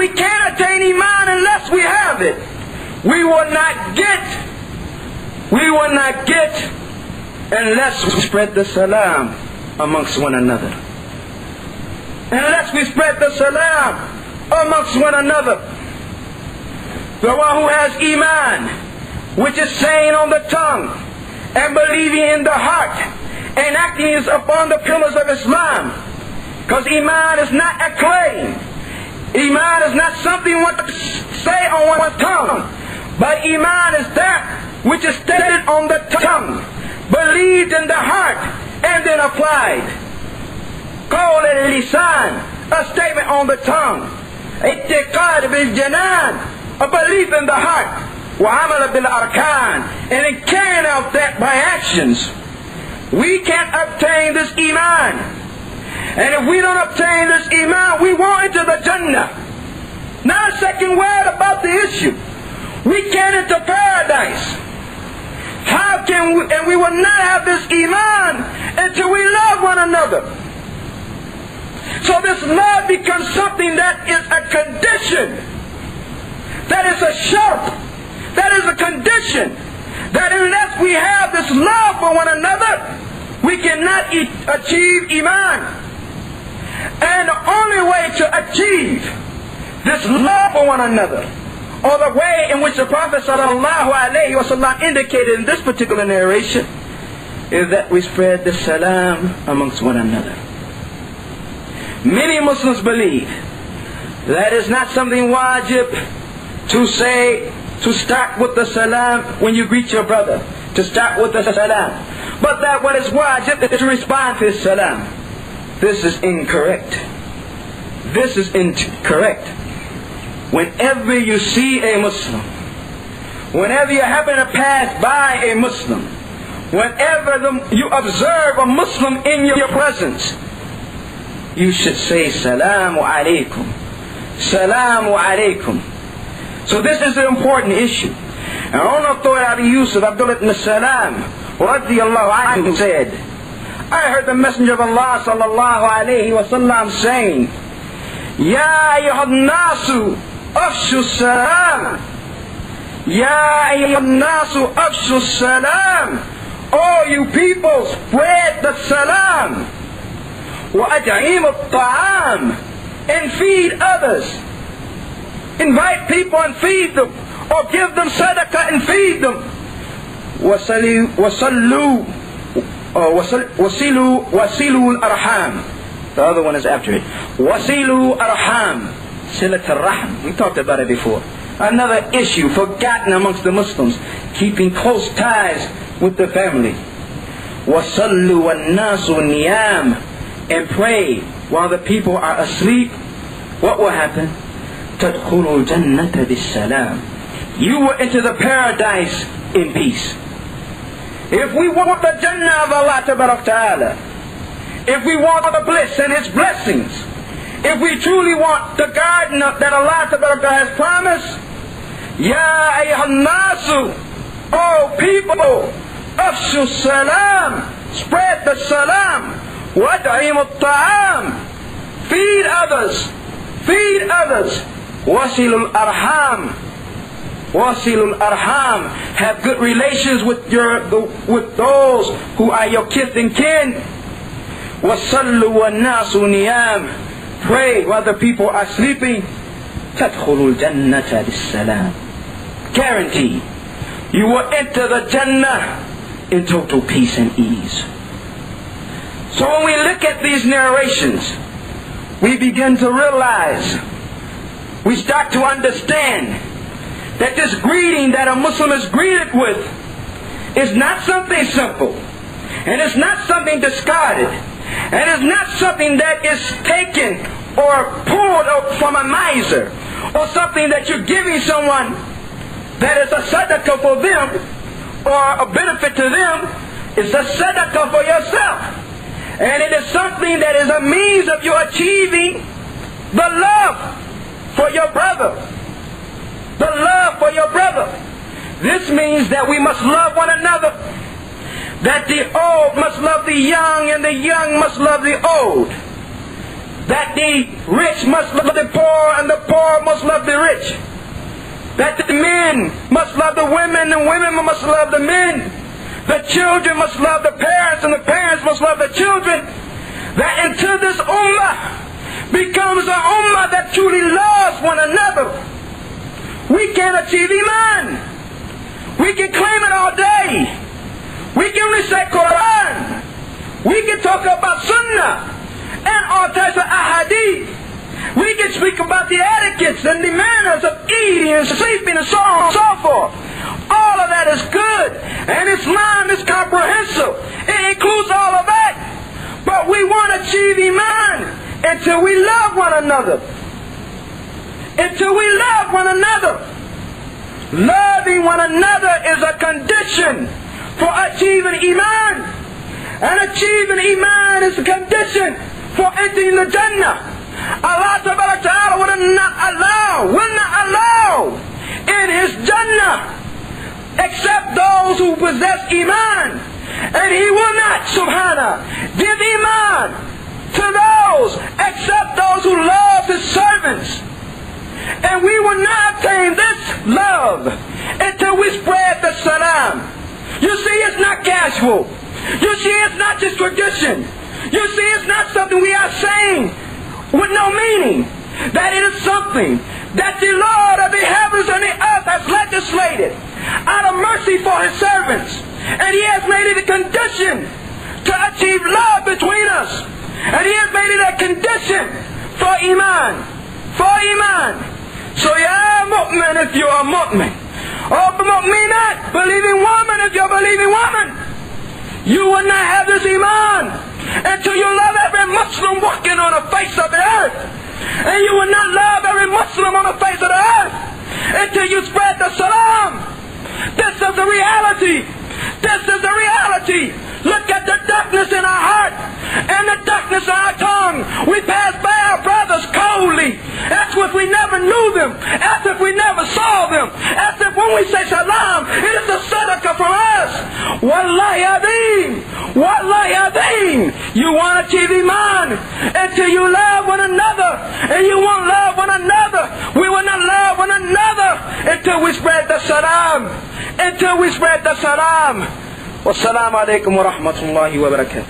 we can't attain Iman unless we have it. We will not get unless we spread the salam amongst one another. Unless we spread the salam amongst one another. The one who has Iman, which is saying on the tongue and believing in the heart and acting upon the pillars of Islam. Because Iman is not a claim. Iman is not something one to say on one's tongue. But Iman is that which is stated on the tongue, believed in the heart, and then applied. Qawl al-lisan, a statement on the tongue. Ittiqad bil-janan, a belief in the heart. Wa'amal bil-arkan, and in carrying out that by actions. We can't obtain this Iman. And if we don't obtain this Iman, we won't enter the Jannah. Not a second word about the issue. We can't enter paradise. How can we, and we will not have this Iman until we love one another. So this love becomes something that is a condition. That is a shart. That is a condition. That unless we have this love for one another, we cannot achieve Iman. And the only way to achieve this love for one another, or the way in which the Prophet ﷺ indicated in this particular narration, is that we spread the salam amongst one another. Many Muslims believe that it's not something wajib to say, to start with the salam when you greet your brother, to start with the salam. But that what is wajib is to respond to his salam. This is incorrect. This is incorrect. Whenever you see a Muslim, whenever you happen to pass by a Muslim, whenever you observe a Muslim in your presence, you should say Salamu Alaikum. Salamu Alaikum. So this is an important issue. And on authority of Yusuf Abdullah ibn Salam radiyallahu anhu said, I heard the Messenger of Allah sallallahu alayhi wa sallam saying, Ya ayyuhan nasu afshu salam. Ya ayyuhan nasu afshu salam. Oh you people, spread the salam. Wa ad'im at-ta'am, and feed others. Invite people and feed them, or give them sadaqah and feed them. Wasilu al-arham. The other one is after it. Wasilu arham, silat al-rahm. We talked about it before. Another issue forgotten amongst the Muslims, keeping close ties with the family. Wasallu an-nasu niyam, and pray while the people are asleep. What will happen? Tadkhulu al-jannata bis-salam. You will enter the paradise in peace. If we want the Jannah of Allah Ta'ala, if we want the bliss and His blessings, if we truly want the garden that Allah Ta'ala has promised, Ya ayyuhan nasu, oh people, afshu salam, spread the salam, wad'im at-ta'am, feed others, wasilul arham, wasilul arham, have good relations with those who are your kith and kin. Wasallu wan-nasu niyam, pray while the people are sleeping. Tadkhulul jannata bis-salam. Guarantee you will enter the Jannah in total peace and ease. So when we look at these narrations, we begin to realize, we start to understand that this greeting that a Muslim is greeted with is not something simple, and it's not something discarded, and it's not something that is taken or pulled from a miser, or something that you're giving someone that is a sadaqah for them or a benefit to them. It's a sadaqah for yourself, and it is something that is a means of you achieving the love for your brother. The love for your brother. This means that we must love one another. That the old must love the young, and the young must love the old. That the rich must love the poor, and the poor must that the men must love the women and women must love the men. The children must love the parents and the parents must love the children. That until this ummah becomes an ummah that truly loves one another, we can achieve Iman. We can claim it all day. We can recite Quran. We can talk about Sunnah and all types of ahadith. We can speak about the etiquettes and the manners of eating and sleeping and so on and so forth. All of that is good. And Islam is comprehensive. It includes all of that. But we want to achieve Iman until we love one another. Until we love one another. Loving one another is a condition for achieving Iman. And achieving Iman is a condition for entering the Jannah. Allah Ta'ala will not allow in His Jannah except those who possess Iman. And He will not, subhanah, give Iman to those except those who love His servants. And we will not obtain this love until we spread the salam. You see, it's not casual. You see, it's not just tradition. You see, it's not something we are saying with no meaning. That it is something that the Lord of the heavens and the earth has legislated out of mercy for His servants. And He has made it a condition to achieve love between us. And He has made it a condition for Iman. For Iman. So ya mu'min if you are mu'min. Or mu'minat, believing woman if you're a believing woman. You will not have this Iman until you love every Muslim walking on the face of the earth. And you will not love every Muslim on the face of the earth until you spread the salam. This is the reality. This is the reality. Look at the darkness in our heart and the darkness in our tongue. We pass by our brothers coldly, as if we never knew them, as if we never saw them, as if when we say salam, it is a sadaqah from us. Wallahi adeen. Wallahi adeen. You want to achieve Iman until you love one another, and you won't love one another. We will not love one another until we spread the salam. Until we spread the salam. Wassalamu alaikum wa rahmatullahi wa barakatuh.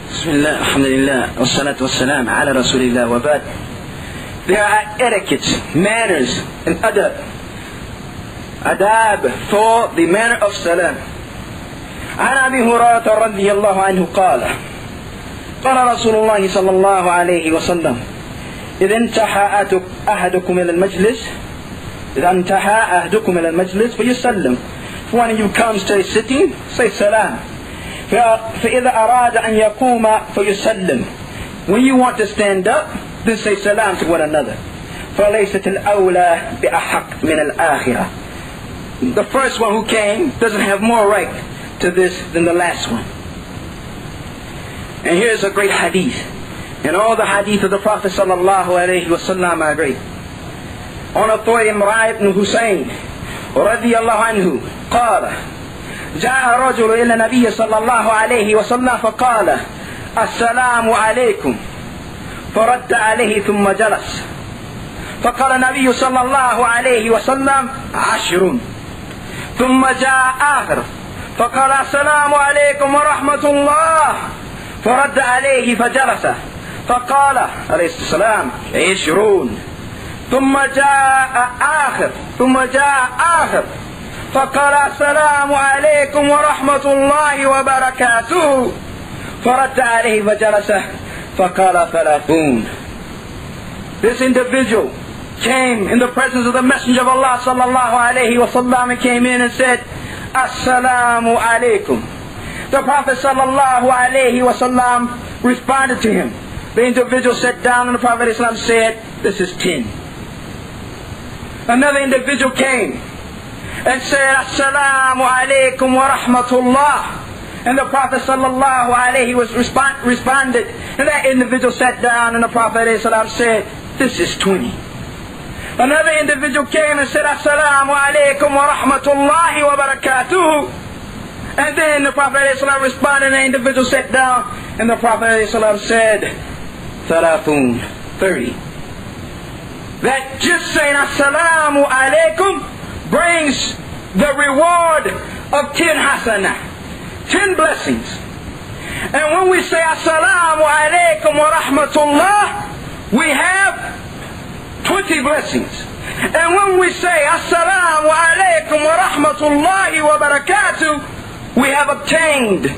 Bismillah, alhamdulillah, wassalatu wassalam ala rasulillah wa ba'd. There are etiquettes, manners, and adab for the manner of salam. عن أبي هريرة رضي الله عنه قال قال رسول الله صلى الله عليه وسلم إذا انتهى أحدكم إلى المجلس فيسلم. When you come to a sitting, say salam. فإذا أراد أن يقوم فيسلم. When you want to stand up, then say salam to one another. فليست الأولى بأحق من الآخرة. The first one who came doesn't have more right to this than the last one. And here's a great hadith. And all the hadith of the Prophet sallallahu alayhi wa sallam are great. On authority Imran ibn Husayn radiyallahu anhu قال جاء رجل إلى النبي صلى الله عليه وسلم فقال السلام عليكم فرد عليه ثم جلس فقال النبي صلى الله عليه وسلم 10 ثم جاء آخر فقال السلام عليكم ورحمة الله فرد عليه فجلس فقال عليه السلام 20 ثم جاء آخر فقال السلام عليكم ورحمة الله وبركاته فرد عليه فجلس فقال 30. This individual came in the presence of the Messenger of Allah sallallahu alayhi wa sallam and came in and said Assalamu alaikum. The Prophet sallallahu alayhi wa sallam responded to him. The individual sat down and the Prophet said, this is 10. Another individual came and said Assalamu alaikum wa rahmatullah. And the Prophet sallallahu alayhi wa sallam responded. And that individual sat down and the Prophet said, this is 20. Another individual came and said, Assalamu alaikum wa rahmatullahi wa barakatuh. And then the Prophet ﷺ responded, and the individual sat down, and the Prophet ﷺ said, 30. That just saying Assalamu alaikum brings the reward of 10 hasanah, 10 blessings. And when we say Assalamu alaikum wa rahmatullah, we have 20 blessings. And when we say Assalamu alaikum wa rahmatullahi wa barakatuh, we have obtained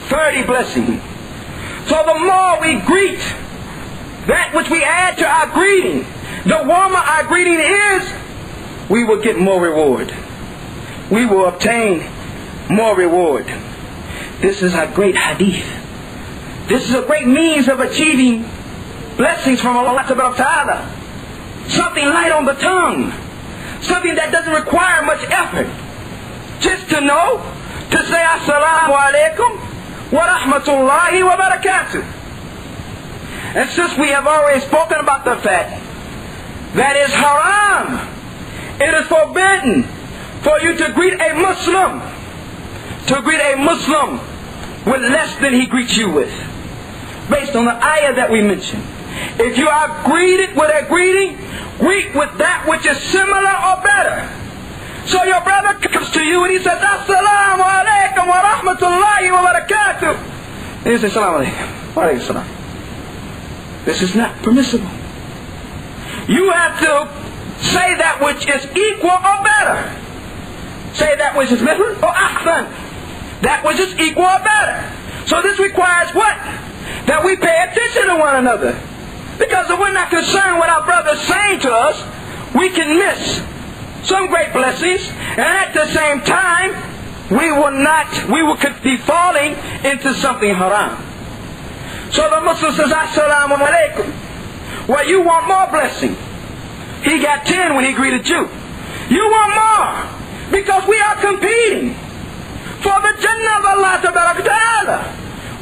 30 blessings. So the more we greet, that which we add to our greeting, the warmer our greeting is, we will get more reward. We will obtain more reward. This is a great hadith. This is a great means of achieving blessings from Allah Ta'ala. Something light on the tongue. Something that doesn't require much effort. Just to know, to say Assalamu alaikum wa rahmatullahi wa barakatuh. And since we have already spoken about the fact that is haram, it is forbidden for you to greet a Muslim, with less than he greets you with. Based on the ayah that we mentioned. If you are greeted with a greeting, greet with that which is similar or better. So your brother comes to you and he says, Assalamu alaikum wa rahmatullahi wa barakatuh. And you say, Assalamu alaikum wa alaikum salam. This is not permissible. You have to say that which is equal or better. Say that which is mithl or ahsan. That which is equal or better. So this requires what? That we pay attention to one another. Because if we're not concerned with our brothers saying to us, we can miss some great blessings, and at the same time, we will be falling into something haram. So the Muslim says, Assalamu alaikum. Well, you want more blessing. He got 10 when he greeted you. You want more, because we are competing for the Jannah of Allah Ta'ala.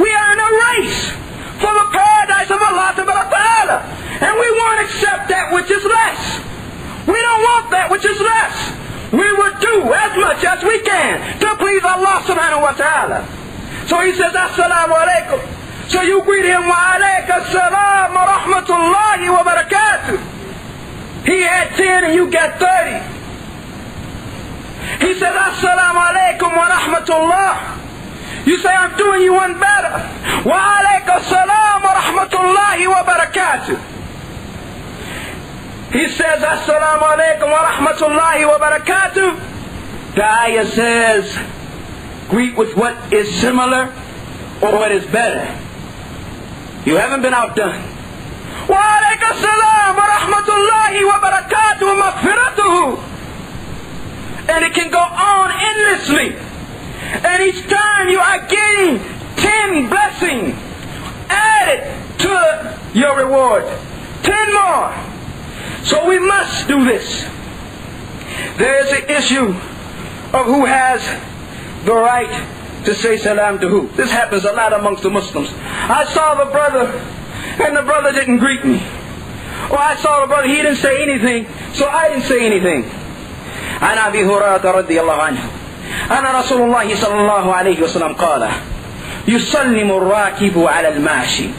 We are in a race for the paradise of Allah Ta'ala. And we won't accept that which is less. We don't want that which is less. We will do as much as we can to please Allah Subhanahu wa Ta'ala. So he says, Assalamu alaikum. So you greet him, wa alayka assalam wa rahmatullahi wa barakatuh. He had 10 and you got 30. He says, Assalamu alaikum wa rahmatullah. You say, I'm doing you one better. Wa alayka assalam wa rahmatullahi wa barakatuh. He says, Assalamu alaikum wa rahmatullahi wa barakatuh. The ayah says, greet with what is similar or what is better. You haven't been outdone. Wa alayka assalam wa rahmatullahi wa barakatuh wa maghfiratuhu. And it can go on endlessly. And each time you are getting 10 blessings added to your reward. 10 more. So we must do this. There is an issue of who has the right to say salam to who. This happens a lot amongst the Muslims. I saw the brother and the brother didn't greet me. Or I saw the brother, he didn't say anything, so I didn't say anything. عن أبي هريرة رضي الله عنه أن رسول الله صلى الله عليه وسلم قال يسلم الراكب على الماشي.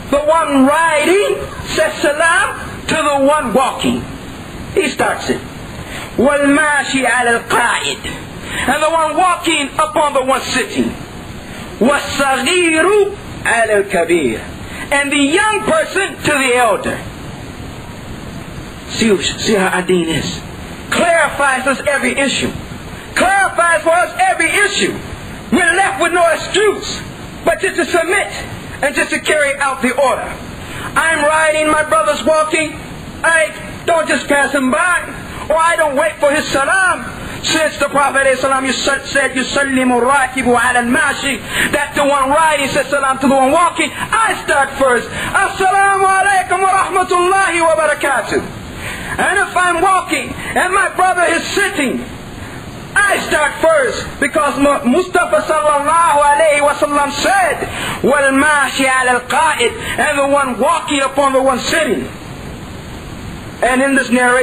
The one riding says salam to the one walking. He starts it. والماشي على القاعد. And the one walking upon the one sitting. والصغير على الكبير. And the young person to the elder. See how our deen is. Clarifies us every issue. Clarifies for us every issue. We're left with no excuse but just to submit and just to carry out the order. I'm riding, my brother's walking. I don't just pass him by, or I don't wait for his salam. Since the Prophet said, Yusallimu rakibu ala al-mashi, that the one riding says salam to the one walking, I start first. Assalamu alaikum wa rahmatullahi wa barakatuh. And if I'm walking and my brother is sitting, I start first, because Mustafa sallallahu alayhi wa sallam said, وَالْمَاشِي عَلَى الْقَائِدِ, and the one walking upon the one sitting. And in this narration,